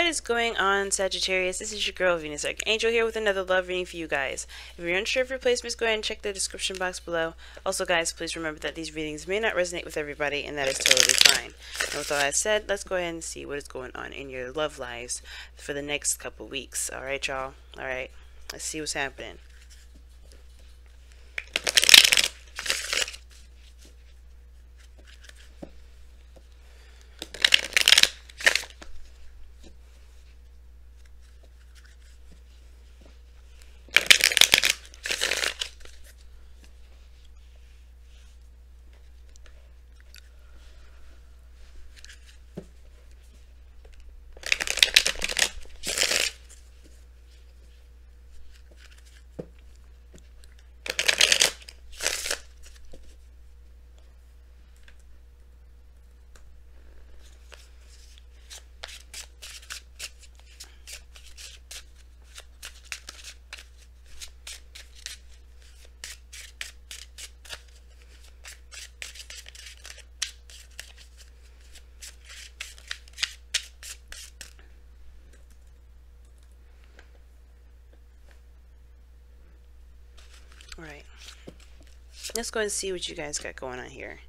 What is going on, Sagittarius? This is your girl, Venus Archangel, here with another love reading for you guys. If you're unsure of your placements, go ahead and check the description box below. Also, guys, please remember that these readings may not resonate with everybody, and that is totally fine. And with all that said, let's go ahead and see what is going on in your love lives for the next couple weeks. Alright, y'all? Alright, let's see what's happening. Alright, let's go and see what you guys got going on here.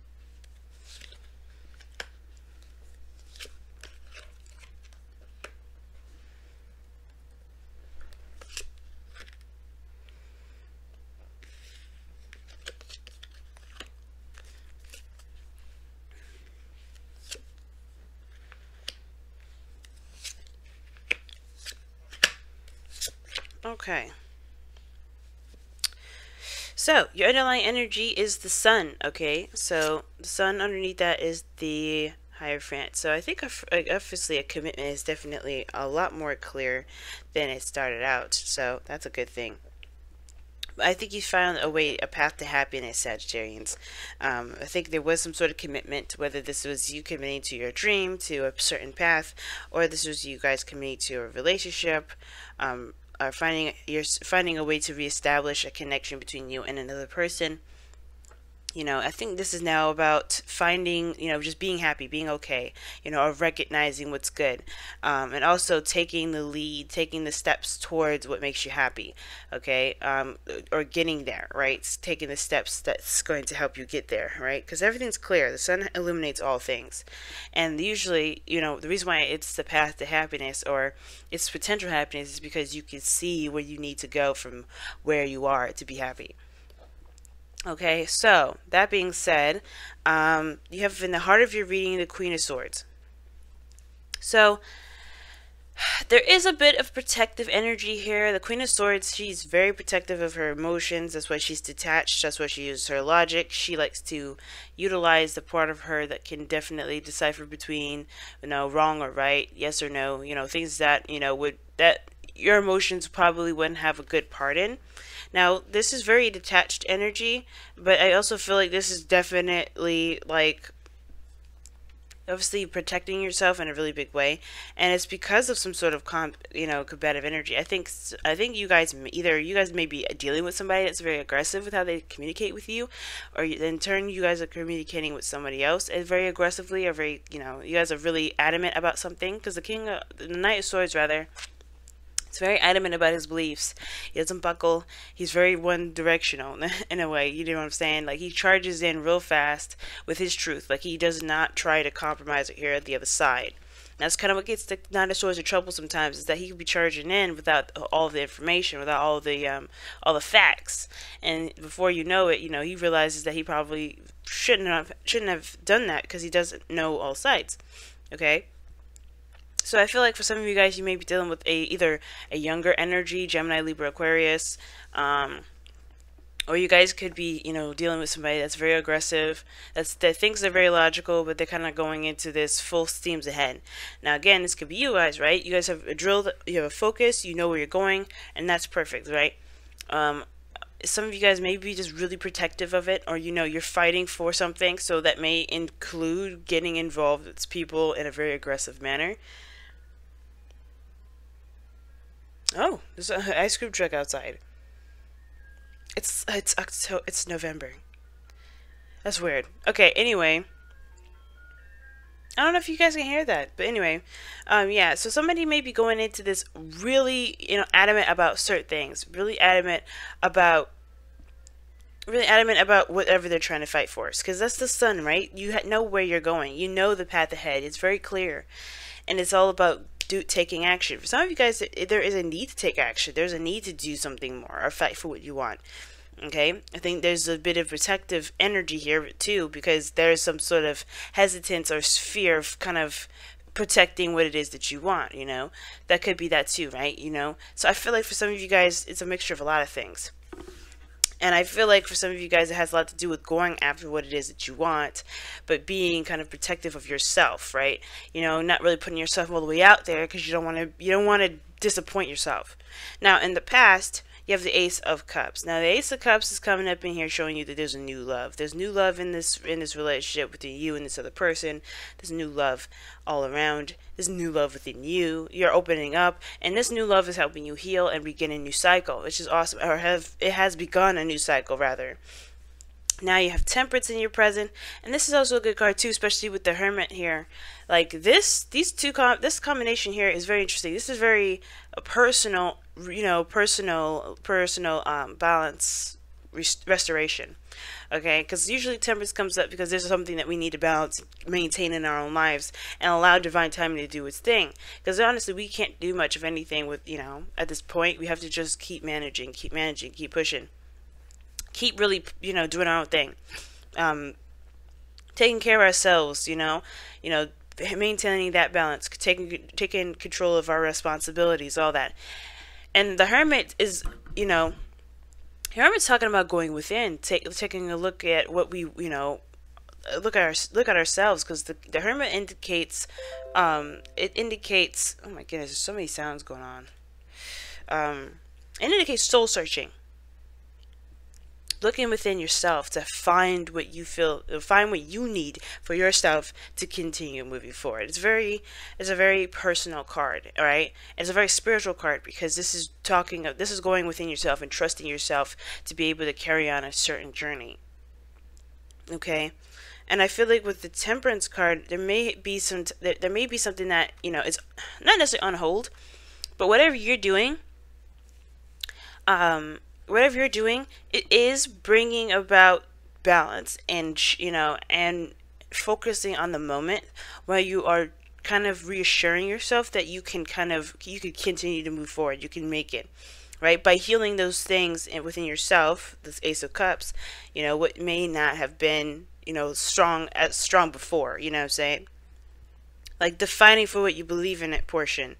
Okay. So, your underlying energy is the sun, okay? So, the sun underneath that is the Hierophant. So, I think obviously a commitment is definitely a lot more clear than it started out. So, that's a good thing. I think you found a path to happiness, Sagittarians. I think there was some sort of commitment, whether this was you committing to your dream, to a certain path, or this was you guys committing to a relationship, or finding a way to reestablish a connection between you and another person. You know, I think this is now about finding, you know, just being happy, being okay, you know, or recognizing what's good, and also taking the lead, taking the steps towards what makes you happy, okay, or getting there, right? It's taking the steps that's going to help you get there, right? Because everything's clear. The sun illuminates all things, and usually, you know, the reason why it's the path to happiness or it's potential happiness is because you can see where you need to go from where you are to be happy. Okay, so that being said, you have in the heart of your reading the Queen of Swords. So there is a bit of protective energy here. The Queen of Swords, she's very protective of her emotions. That's why she's detached. That's why she uses her logic. She likes to utilize the part of her that can definitely decipher between, you know, wrong or right, yes or no. You know, things that, you know, that your emotions probably wouldn't have a good part in. Now, this is very detached energy, but I also feel like this is definitely, like, obviously protecting yourself in a really big way, and it's because of some sort of combative energy. I think you guys may be dealing with somebody that's very aggressive with how they communicate with you, or in turn you guys are communicating with somebody else and very aggressively, or very, you know, you guys are really adamant about something, because the Knight of Swords rather, he's very adamant about his beliefs. He doesn't buckle. He's very one-directional in a way. You know what I'm saying? Like, he charges in real fast with his truth. Like, he does not try to compromise or hear at the other side. That's kind of what gets the Nine of Swords in trouble sometimes, is that he could be charging in without all the information, without all the facts, and before you know it, you know, he realizes that he probably shouldn't have done that because he doesn't know all sides. Okay. So I feel like for some of you guys, you may be dealing with either a younger energy, Gemini, Libra, Aquarius, or you guys could be, you know, dealing with somebody that's very aggressive, that thinks they're very logical, but they're kind of going into this full steams ahead. Now, again, this could be you guys, right? You guys have a drill, you have a focus, you know where you're going, and that's perfect, right? Some of you guys may be just really protective of it, or, you know, you're fighting for something, so that may include getting involved with people in a very aggressive manner. Oh, there's an ice cream truck outside. It's November. That's weird. Okay, anyway. I don't know if you guys can hear that, but anyway, yeah. So somebody may be going into this really, adamant about certain things, about really adamant about whatever they're trying to fight for. Because that's the sun, right? You know where you're going. You know the path ahead. It's very clear, and it's all about taking action. For some of you guys, there is a need to take action. There's a need to do something more or fight for what you want. Okay, I think there's a bit of protective energy here too, because there's some sort of hesitance or fear of kind of protecting what it is that you want, that could be that too, right? So I feel like for some of you guys, it's a mixture of a lot of things. And I feel like for some of you guys, it has a lot to do with going after what it is that you want, but being kind of protective of yourself, right? Not really putting yourself all the way out there because you don't want to disappoint yourself. Now, in the past, you have the Ace of Cups. Now, the Ace of Cups is coming up in here showing you that there's a new love. There's new love in this relationship between you and this other person. There's new love all around. There's new love within you. You're opening up, and this new love is helping you heal and begin a new cycle, which is awesome. Or it has begun a new cycle, rather. Now you have Temperance in your present, and this is also a good card too, especially with the Hermit here. Like this combination here is very interesting. This is very personal, personal balance restoration. Okay, because usually Temperance comes up because there's something that we need to balance, maintain in our own lives, and allow divine timing to do its thing. Because honestly, we can't do much of anything with, at this point. We have to just keep managing, keep pushing. Keep really, doing our own thing. Taking care of ourselves, maintaining that balance, taking control of our responsibilities, all that. And the Hermit is, Hermit's talking about going within, taking a look at what we, look at ourselves, because the Hermit indicates, it indicates, oh my goodness, there's so many sounds going on. It indicates soul searching. Looking within yourself to find what you need for yourself to continue moving forward. It's a very personal card, all right? It's a very spiritual card, because this is going within yourself and trusting yourself to be able to carry on a certain journey. Okay? And I feel like with the Temperance card, there may be something that, is not necessarily on hold, but whatever you're doing, it is bringing about balance and, and focusing on the moment where you are kind of reassuring yourself that you can continue to move forward. You can make it, right? By healing those things within yourself, this Ace of Cups, what may not have been, strong before, you know what I'm saying? Like the fighting for what you believe in it portion.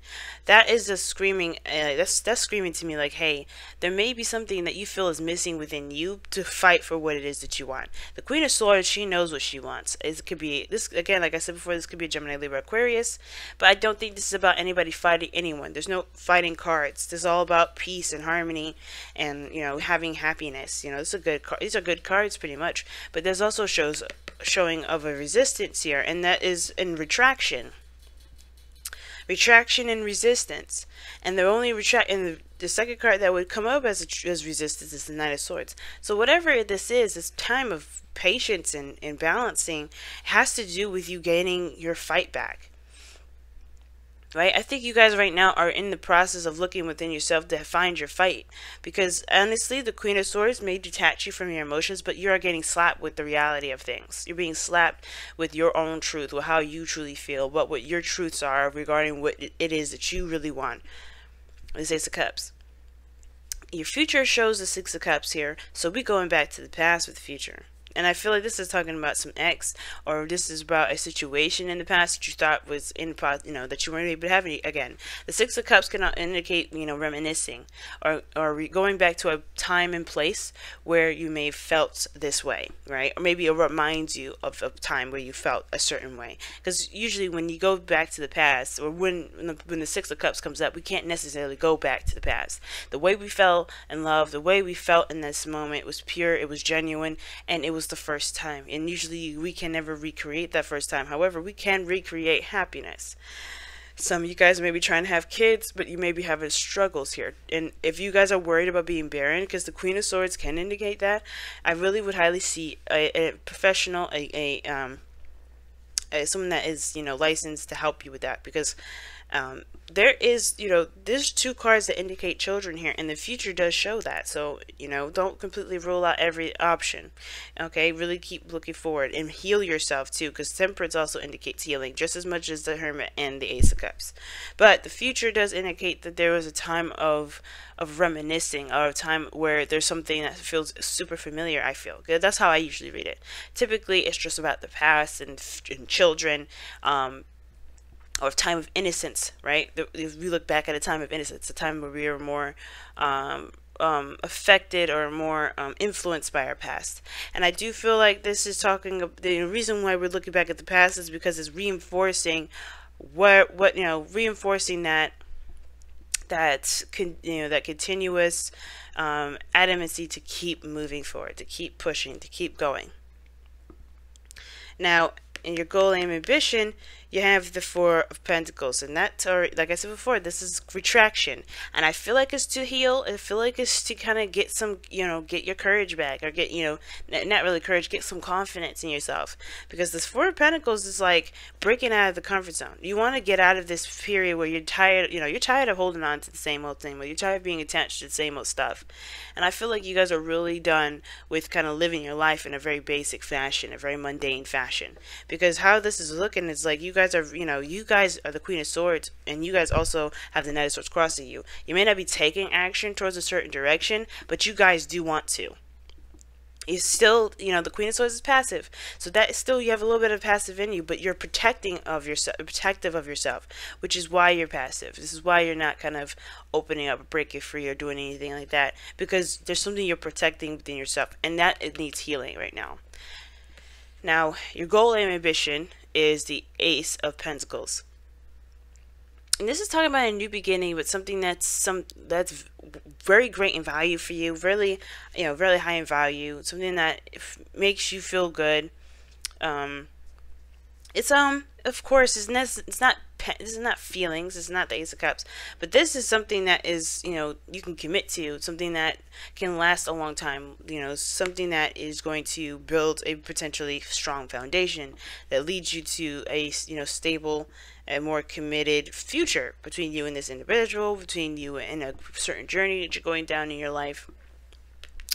That is just screaming, that's screaming to me like, hey, there may be something that you feel is missing within you to fight for what it is that you want. The Queen of Swords, she knows what she wants. It could be, this again, like I said before, this could be a Gemini, Libra, Aquarius, but I don't think this is about anybody fighting anyone. There's no fighting cards. This is all about peace and harmony and, having happiness. This is a good card. These are good cards pretty much, but there's also showing of a resistance here, and that is in retraction and resistance. And the second card that would come up as resistance is the Knight of Swords. So whatever this is, this time of patience and balancing has to do with you gaining your fight back. Right? I think you guys right now are in the process of looking within yourself to find your fight. Because honestly, the Queen of Swords may detach you from your emotions, but you are getting slapped with the reality of things. You're being slapped with your own truth, with how you truly feel, what your truths are regarding what it is that you really want. This Ace of Cups. Your future shows the Six of Cups here, so we're going back to the past with the future. And I feel like this is talking about some ex, or this is about a situation in the past that you thought was in the past, that you weren't able to have again. The Six of Cups can indicate, reminiscing, or going back to a time and place where you may have felt this way, right? Or maybe it reminds you of a time where you felt a certain way. Because usually when you go back to the past, or when the Six of Cups comes up, we can't necessarily go back to the past. The way we felt in love, the way we felt in this moment was pure, it was genuine, and it was the first time. And usually we can never recreate that first time. However, we can recreate happiness. Some of you guys may be trying to have kids, but you may be having struggles here. And if you guys are worried about being barren, because the Queen of Swords can indicate that, I really would highly see a professional, a someone that is, you know, licensed to help you with that, because there is, you know, there's two cards that indicate children here, and the future does show that. So, you know, don't completely rule out every option. Okay, really keep looking forward and heal yourself too, because temperance also indicates healing just as much as the Hermit and the Ace of Cups. But the future does indicate that there was a time of reminiscing, or a time where there's something that feels super familiar. I feel good. That's how I usually read it. Typically it's just about the past and children, or time of innocence, right? If we look back at a time of innocence, a time where we are more affected or more influenced by our past. And I do feel like this is talking, the reason why we're looking back at the past is because it's reinforcing what you know, reinforcing that continuous adamancy to keep moving forward, to keep pushing, to keep going. Now, in your goal, aim, ambition, you have the Four of Pentacles, and that's, or like I said before, this is retraction, and I feel like it's to heal. I feel like it's to kind of get some, you know, get your courage back, or get, you know, not really courage, get some confidence in yourself, because this Four of Pentacles is like breaking out of the comfort zone. You want to get out of this period where you're tired, you know, you're tired of holding on to the same old thing, where you're tired of being attached to the same old stuff, and I feel like you guys are really done with kind of living your life in a very basic fashion, a very mundane fashion, because how this is looking is like you guys are, you know, you guys are the Queen of Swords, and you guys also have the Knight of Swords crossing you. You may not be taking action towards a certain direction, but you guys do want to. You still, you know, the Queen of Swords is passive, so that is still, you have a little bit of passive in you, but you're protective of yourself, which is why you're passive. This is why you're not kind of opening up, breaking free, or doing anything like that, because there's something you're protecting within yourself, and that it needs healing right now. Now, your goal and ambition is the Ace of Pentacles. And this is talking about a new beginning, but something that's very great in value for you, really, you know, really high in value, something that makes you feel good. It's of course, it's not this is not feelings, it's not the Ace of Cups, but this is something that is, you know, you can commit to, something that can last a long time, you know, something that is going to build a potentially strong foundation that leads you to a, you know, stable and more committed future between you and this individual, between you and a certain journey that you're going down in your life.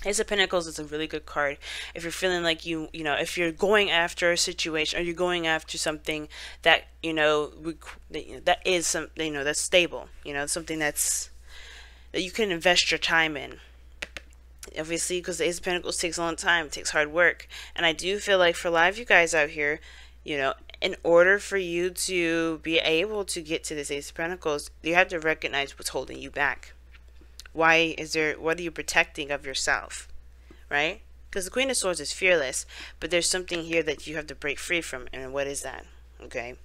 Ace of Pentacles is a really good card if you're feeling like you know, if you're going after a situation, or you're going after something that, you know, that is some, you know, that's stable, you know, something that you can invest your time in. Obviously, because the Ace of Pentacles takes a long time, it takes hard work, and I do feel like for a lot of you guys out here, you know, in order for you to be able to get to this Ace of Pentacles, you have to recognize what's holding you back. What are you protecting of yourself, right? Because the Queen of Swords is fearless, but there's something here that you have to break free from, and what is that? Okay,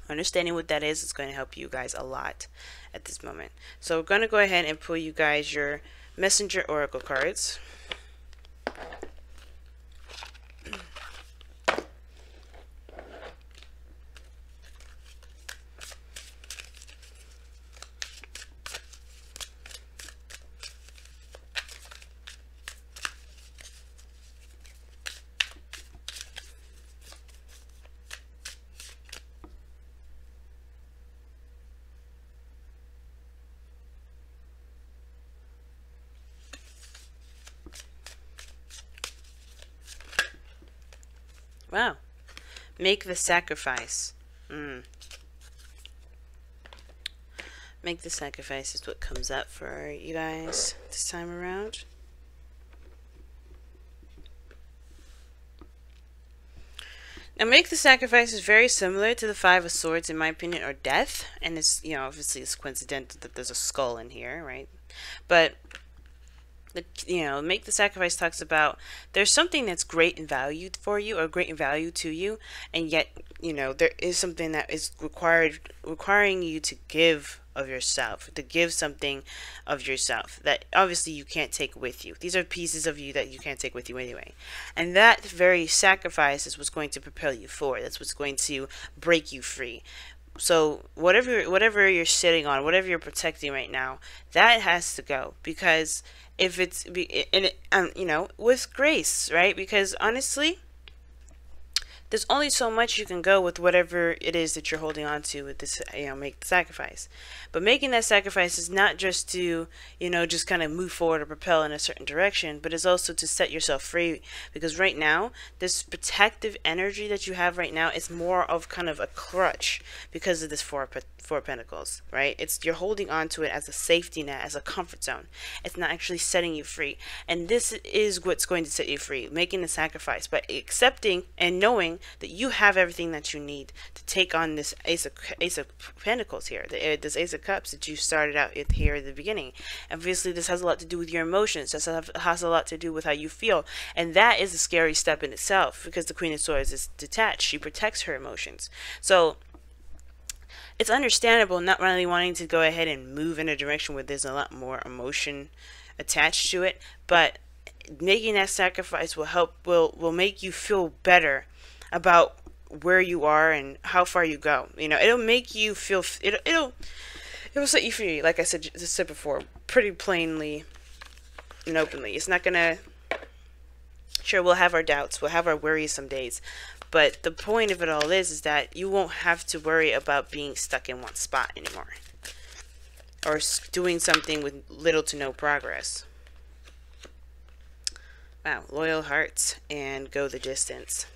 understanding what that is going to help you guys a lot at this moment. So we're going to go ahead and pull you guys your Messenger Oracle cards. Wow. Make the sacrifice. Make the sacrifice is what comes up for you guys this time around. Now, make the sacrifice is very similar to the Five of Swords, in my opinion, or death. And it's, you know, obviously it's coincidental that there's a skull in here, right? But you know, make the sacrifice talks about there's something that's great in value for you, or great in value to you, and yet, you know, there is something that is requiring you to give of yourself, to give something of yourself that obviously you can't take with you. These are pieces of you that you can't take with you anyway, and that very sacrifice is what's going to propel you forward. That's what's going to break you free. So whatever you're sitting on, whatever you're protecting right now, that has to go, because if you know, with grace, right? Because honestly, there's only so much you can go with whatever it is that you're holding on to with this, make the sacrifice. But making that sacrifice is not just to, just kind of move forward or propel in a certain direction, but it's also to set yourself free. Because right now, this protective energy that you have right now is more of kind of a crutch because of this four of Pentacles, right? You're holding on to it as a safety net, as a comfort zone. It's not actually setting you free. And this is what's going to set you free, making the sacrifice, but accepting and knowing that you have everything that you need to take on this Ace of Pentacles here, this Ace of Cups that you started out here at the beginning. Obviously, this has a lot to do with your emotions. This has a lot to do with how you feel. And that is a scary step in itself, because the Queen of Swords is detached. She protects her emotions. So it's understandable not really wanting to go ahead and move in a direction where there's a lot more emotion attached to it, but making that sacrifice will make you feel better about where you are and how far you go. It'll make you feel, it will set you free, like I said before, pretty plainly and openly. It's not gonna, sure, we'll have our doubts, we'll have our worries some days, but the point of it all is that you won't have to worry about being stuck in one spot anymore, or doing something with little to no progress. Wow, loyal hearts and go the distance.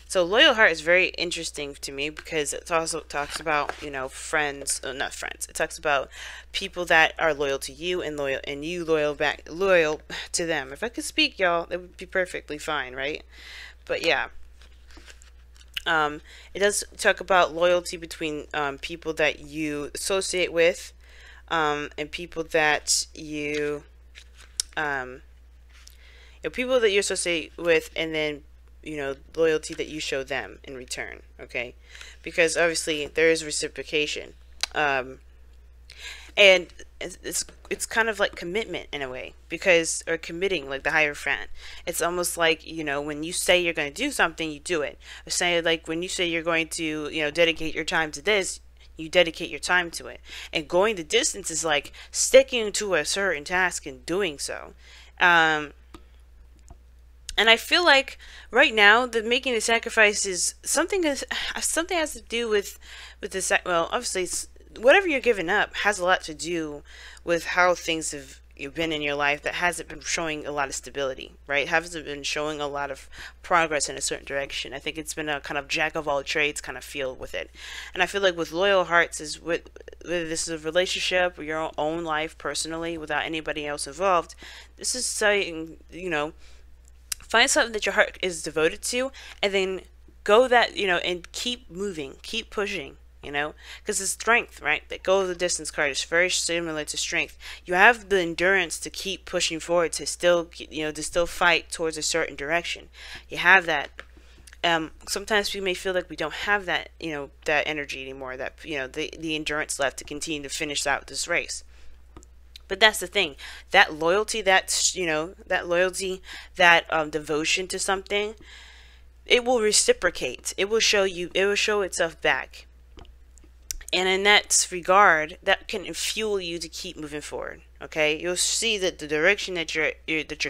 So loyal heart is very interesting to me because it also talks about, friends, not friends. It talks about people that are loyal to you and you loyal to them. If I could speak, y'all, that would be perfectly fine, right? But yeah. It does talk about loyalty between people that you associate with and people that you people that you associate with, and then loyalty that you show them in return. Okay, because obviously there is reciprocation, and it's kind of like commitment in a way, or committing, like the Hierophant. It's almost like, when you say you're going to do something, you do it. Or say, like, when you say you're going to dedicate your time to this, you dedicate your time to it. And going the distance is like sticking to a certain task and doing so. And I feel like right now, making the sacrifice is something has to do with the well, obviously, whatever you're giving up has a lot to do with how things have been in your life that hasn't been showing a lot of stability, right? Hasn't been showing a lot of progress in a certain direction. I think it's been a kind of jack of all trades kind of feel with it. And I feel like with loyal hearts is whether this is a relationship or your own life personally without anybody else involved, this is saying, find something that your heart is devoted to, and then go that, and keep moving, keep pushing, because it's strength, right? That go the distance card is very similar to strength. You have the endurance to keep pushing forward, to still, to still fight towards a certain direction. You have that. Sometimes we may feel like we don't have that, that energy anymore, that, the endurance left to continue to finish out this race. But that's the thing, that loyalty, that devotion to something, it will reciprocate. It will show itself back. And in that regard, that can fuel you to keep moving forward. Okay, you'll see that the direction that you're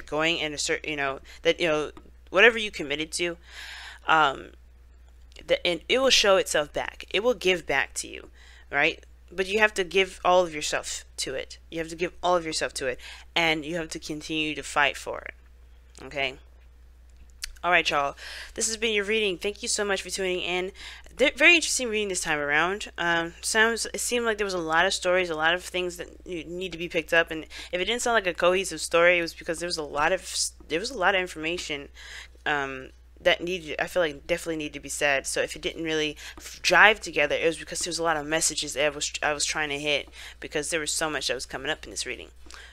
going in a certain, whatever you committed to, and it will show itself back. It will give back to you, right? But you have to give all of yourself to it. You have to give all of yourself to it. And you have to continue to fight for it. Okay? Alright, y'all. This has been your reading. Thank you so much for tuning in. Very interesting reading this time around. It seemed like there was a lot of stories, a lot of things that need to be picked up. And if it didn't sound like a cohesive story, it was because there was a lot of information that I feel like definitely needed to be said. So if it didn't really jive together, it was because there was a lot of messages that I was trying to hit, because there was so much that was coming up in this reading.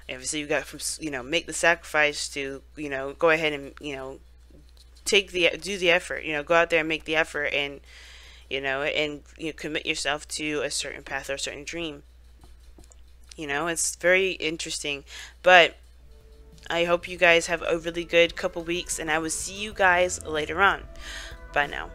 Obviously, you got from make the sacrifice to go ahead and do the effort. Go out there and make the effort, and commit yourself to a certain path or a certain dream. It's very interesting, but I hope you guys have a really good couple weeks, and I will see you guys later on. Bye now.